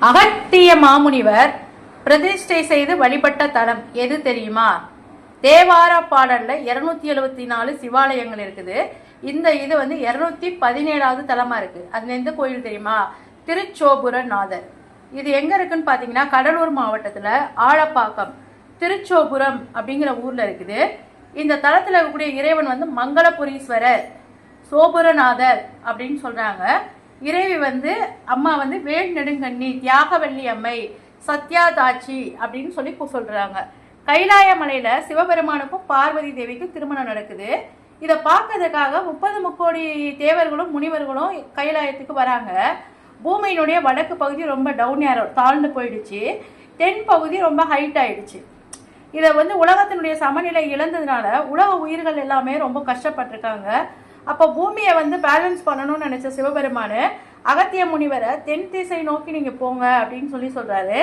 அகத்திய மாமுனிவர் பிரதிஷ்டை செய்து வழிபட்ட தலம் எது தெரியுமா? தேவார பாடல்ல 274 சிவாலயங்கள் இருக்குது. இது 217வது தலமா இருக்கு. அதுல எந்த கோயில் தெரியுமா? திருச்சோபுரநாதர். இது எங்க இருக்குன்னு பாத்தீங்கன்னா கடலூர் மாவட்டத்துல ஆழப்பாக்கம் திருச்சோபுரம் அப்படிங்கிற ஊர்ல இருக்குது. இந்த தலத்துல இருக்கக்கூடிய இறைவன் மங்களபுரீஸ்வரர் சோபுரநாதர் அப்படின்னு சொல்றாங்க. இறைவி அம்மா வேல் நெடுங்கண்ணி தியாகவல்லி அம்மை சத்யாதாட்சி அப்படின்னு சொல்லி சொல்றாங்க. கைலாய மலையில சிவபெருமானுக்கும் பார்வதி தேவிக்கும் திருமணம் நடக்குது. இதை பார்க்கறதுக்காக 30 முக்கோடி தேவர்களும் முனிவர்களும் கைலாயத்துக்கு வராங்க. பூமியினுடைய வடக்கு பகுதி ரொம்ப டவுன் ஏரோ தாழ்ந்து போயிடுச்சு. தென் பகுதி ரொம்ப ஹைட் ஆயிடுச்சு. இதை உலகத்தினுடைய சமநிலை இழந்ததுனால உலக உயிர்கள் எல்லாமே ரொம்ப கஷ்டப்பட்டிருக்காங்க. அப்போ பூமியை பேலன்ஸ் பண்ணணும்னு நினைச்ச சிவபெருமானு அகத்திய முனிவரை தென் திசை நோக்கி நீங்க போங்க அப்படின்னு சொல்றாரு.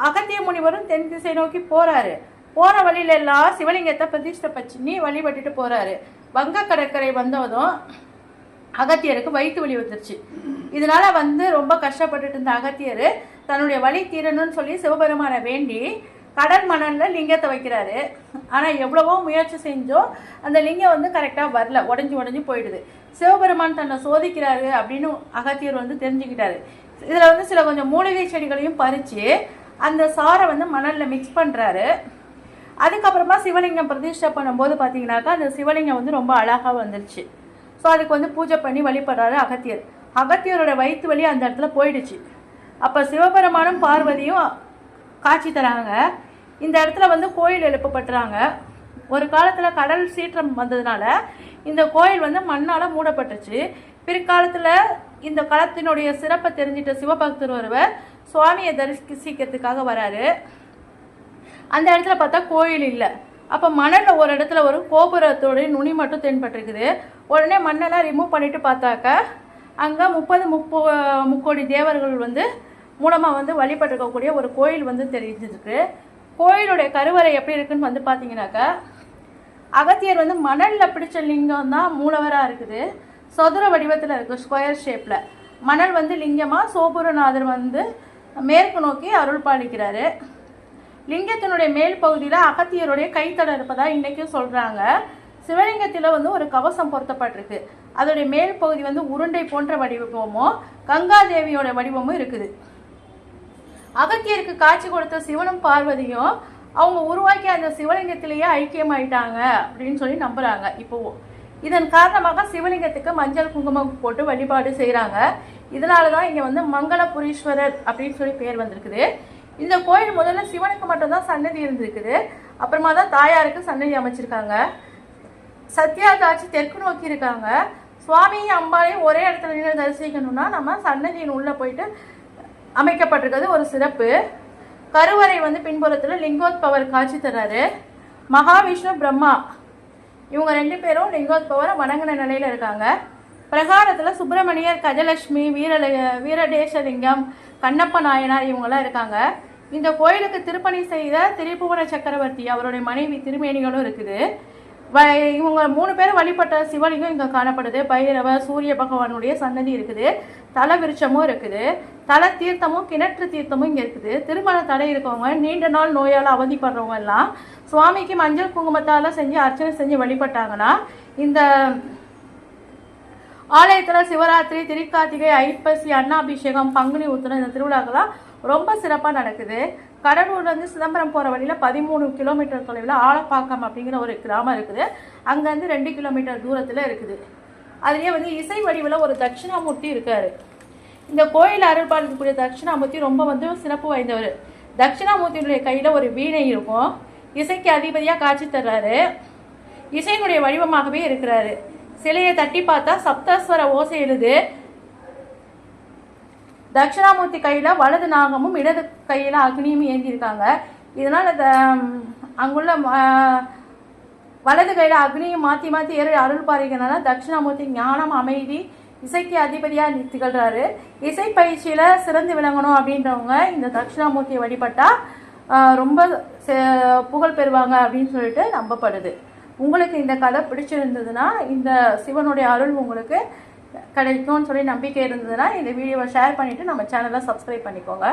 அகத்திய முனிவரும் தென் திசை நோக்கி போறாரு. போற வழியில எல்லாம் சிவலிங்கத்தை பிரதிஷ்டை பண்ணி வழிபட்டுட்டு போறாரு. வங்க கடற்கரை வந்ததும் அகத்தியருக்கு வயிற்று வலி வந்துருச்சு. இதனால ரொம்ப கஷ்டப்பட்டுட்டு இருந்த அகத்தியர் தன்னுடைய வலி தீரணும்னு சொல்லி சிவபெருமானை வேண்டி கடல் மணல்ல லிங்கத்தை வைக்கிறாரு. ஆனா எவ்வளவோ முயற்சி செஞ்சோம் அந்த லிங்கம் கரெக்டா வரல, உடஞ்சு போயிடுது. சிவபெருமான் தன்னை சோதிக்கிறாரு அப்படின்னு அகத்தியர் தெரிஞ்சுக்கிட்டாரு. இதுல சில கொஞ்சம் மூலிகை செடிகளையும் பறிச்சு அந்த சாரை மணல்ல மிக்ஸ் பண்றாரு. அதுக்கப்புறமா சிவலிங்கம் பிரதிஷ்டை பண்ணும்போது பாத்தீங்கன்னாக்கா அந்த சிவலிங்கம் ரொம்ப அழகா வந்துருச்சு. ஸோ அதுக்கு பூஜை பண்ணி வழிபடுறாரு அகத்தியர். அகத்தியரோட வயிற்று வலி அந்த இடத்துல போயிடுச்சு. அப்ப சிவபெருமானும் பார்வதியும் காட்சி தராங்க. இந்த இடத்துல கோயில் எழுப்பப்பட்டுறாங்க. ஒரு காலத்துல கடல் சீற்றம் வந்ததுனால இந்த கோயில் மண்ணால மூடப்பட்டுச்சு. பிற்காலத்துல இந்த களத்தினுடைய சிறப்பை தெரிஞ்சிட்ட சிவபக்தர் ஒருவர் சுவாமியை தரிசிக்கிறதுக்காக வராரு. அந்த இடத்துல பார்த்தா கோயில் இல்லை. அப்ப மணல்ல ஒரு இடத்துல ஒரு கோபுரத்தோட நுனி மட்டும் தென்பட்டிருக்குது. உடனே மண்ணெல்லாம் ரிமூவ் பண்ணிட்டு பார்த்தாக்க அங்க 30 முக்கோடி தேவர்கள் மூலமா வழிபட்டிருக்கக்கூடிய ஒரு கோயில் தெரிஞ்சிருக்கு. கோயிலுடைய கருவறை எப்படி இருக்குன்னு பாத்தீங்கன்னாக்கா அகத்தியர் மணல்ல பிடிச்ச லிங்கம் தான் மூலவரா இருக்குது. சதுர வடிவத்துல இருக்கு, ஸ்கொயர் ஷேப்ல. மணல் லிங்கமா, சோபுரநாதர் மேற்கு நோக்கி அருள் பாலிக்கிறாரு. லிங்கத்தினுடைய மேல் பகுதியில அகத்தியருடைய கைத்தடம் இருப்பதா இன்னைக்கும் சொல்றாங்க. சிவலிங்கத்தில ஒரு கவசம் பொருத்தப்பட்டிருக்கு. அதோடைய மேல் பகுதி உருண்டை போன்ற வடிவமும் கங்காதேவியோட வடிவமும் இருக்குது. அகத்தியருக்கு காட்சி கொடுத்த சிவனும் பார்வதியும் அவங்க உருவாக்கிய அந்த சிவலிங்கத்திலேயே ஐக்கியமாயிட்டாங்க அப்படின்னு சொல்லி நம்புறாங்க. இப்போ இதன் காரணமாக சிவலிங்கத்துக்கு மஞ்சள் குங்குமம் போட்டு வழிபாடு செய்யறாங்க. இதனாலதான் இங்க மங்களபுரீஸ்வரர் அப்படின்னு சொல்லி பேர் வந்திருக்குது. இந்த கோயில் முதல்ல சிவனுக்கு மட்டும்தான் சன்னதி இருந்திருக்குது. அப்புறமா தான் தாயாருக்கு சன்னதி அமைச்சிருக்காங்க. சத்யாதாட்சி தெற்கு நோக்கி இருக்காங்க. சுவாமியும் அம்பாலையும் ஒரே இடத்துல நின்று தரிசிக்கணும்னா நம்ம சன்னதியின் உள்ள போயிட்டு அமைக்கப்பட்டிருக்கிறது ஒரு சிறப்பு. கருவறை பின்புறத்துல லிங்கோத்பவர் காட்சி தர்றாரு. மகாவிஷ்ணு பிரம்மா இவங்க 2 பேரும் லிங்கோத்பவரை வணங்கின நிலையில இருக்காங்க. பிரகாரத்துல சுப்பிரமணியர், கஜலட்சுமி, வீரடேசலிங்கம், கண்ணப்ப நாயனார் இவங்கெல்லாம் இருக்காங்க. இந்த கோயிலுக்கு திருப்பணி செய்த திரிபுவன சக்கரவர்த்தி அவருடைய மனைவி திருமேனிகளும் இருக்குது. இவங்க 3 பேரும் வழிபட்ட சிவலிங்கம் இங்க காணப்படுது. பைரவ சூரிய பகவானுடைய சன்னதி இருக்குது. தல விருட்சமும் இருக்குது. தல தீர்த்தமும் கிணற்று தீர்த்தமும் இங்க இருக்குது. திருமண தடை இருக்கவங்க, நீண்ட நாள் நோயால அவதிப்படுறவங்க எல்லாம் சுவாமிக்கு மஞ்சள் குங்குமத்தால செஞ்சு அர்ச்சனை செஞ்சு வழிபட்டாங்கன்னா இந்த ஆலயத்துல சிவராத்திரி, திருக்கார்த்திகை, ஐப்பசி, அன்னாபிஷேகம், பங்குனி உத்திரம் இந்த திருவிழாக்கெல்லாம் ரொம்ப சிறப்பா நடக்குது. கடலூர்ல சிதம்பரம் போற வழியில 13 கிலோமீட்டர் தொலைவில் ஆழப்பாக்கம் அப்படிங்கிற ஒரு கிராமம் இருக்குது. அங்க 2 கிலோமீட்டர் தூரத்துல இருக்குது. அதுலயே இசை வடிவில் ஒரு தட்சிணாமூர்த்தி இருக்காரு. இந்த கோயில் அருள்பாலிக்கக்கூடிய தட்சிணாமூர்த்தி ரொம்ப சிறப்பு வாய்ந்தவர். தட்சிணாமூர்த்தியினுடைய கையில ஒரு வீணை இருக்கும். இசைக்கு அதிபதியா காட்சி தர்றாரு. இசையினுடைய வடிவமாகவே இருக்கிறாரு. சிலையை தட்டி பார்த்தா சப்தஸ்வர ஓசை எழுது. தட்சிணாமூர்த்தி கையில வலது நாகமும் இடது கையில அக்னியும் ஏந்தி இருக்காங்க. இதனால அங்குள்ள வலது கையில அக்னியும் மாத்தி மாத்தி ஏறி அருள் பாருங்கனால தட்சிணாமூர்த்தி ஞானம், அமைதி, இசைக்கு அதிபதியா திகழ்றாரு. இசை பயிற்சியில சிறந்து விளங்கணும் அப்படின்றவங்க இந்த தட்சிணாமூர்த்தியை வழிபட்டா ரொம்ப புகழ் பெறுவாங்க அப்படின்னு சொல்லிட்டு நம்பப்படுது. உங்களுக்கு இந்த கதை பிடிச்சிருந்ததுன்னா இந்த சிவனுடைய அருள் உங்களுக்கு கிடைக்கும்னு சொல்லி நம்பிக்கை இருந்ததுன்னா இந்த வீடியோவை ஷேர் பண்ணிவிட்டு நம்ம சேனலை சப்ஸ்கிரைப் பண்ணிக்கோங்க.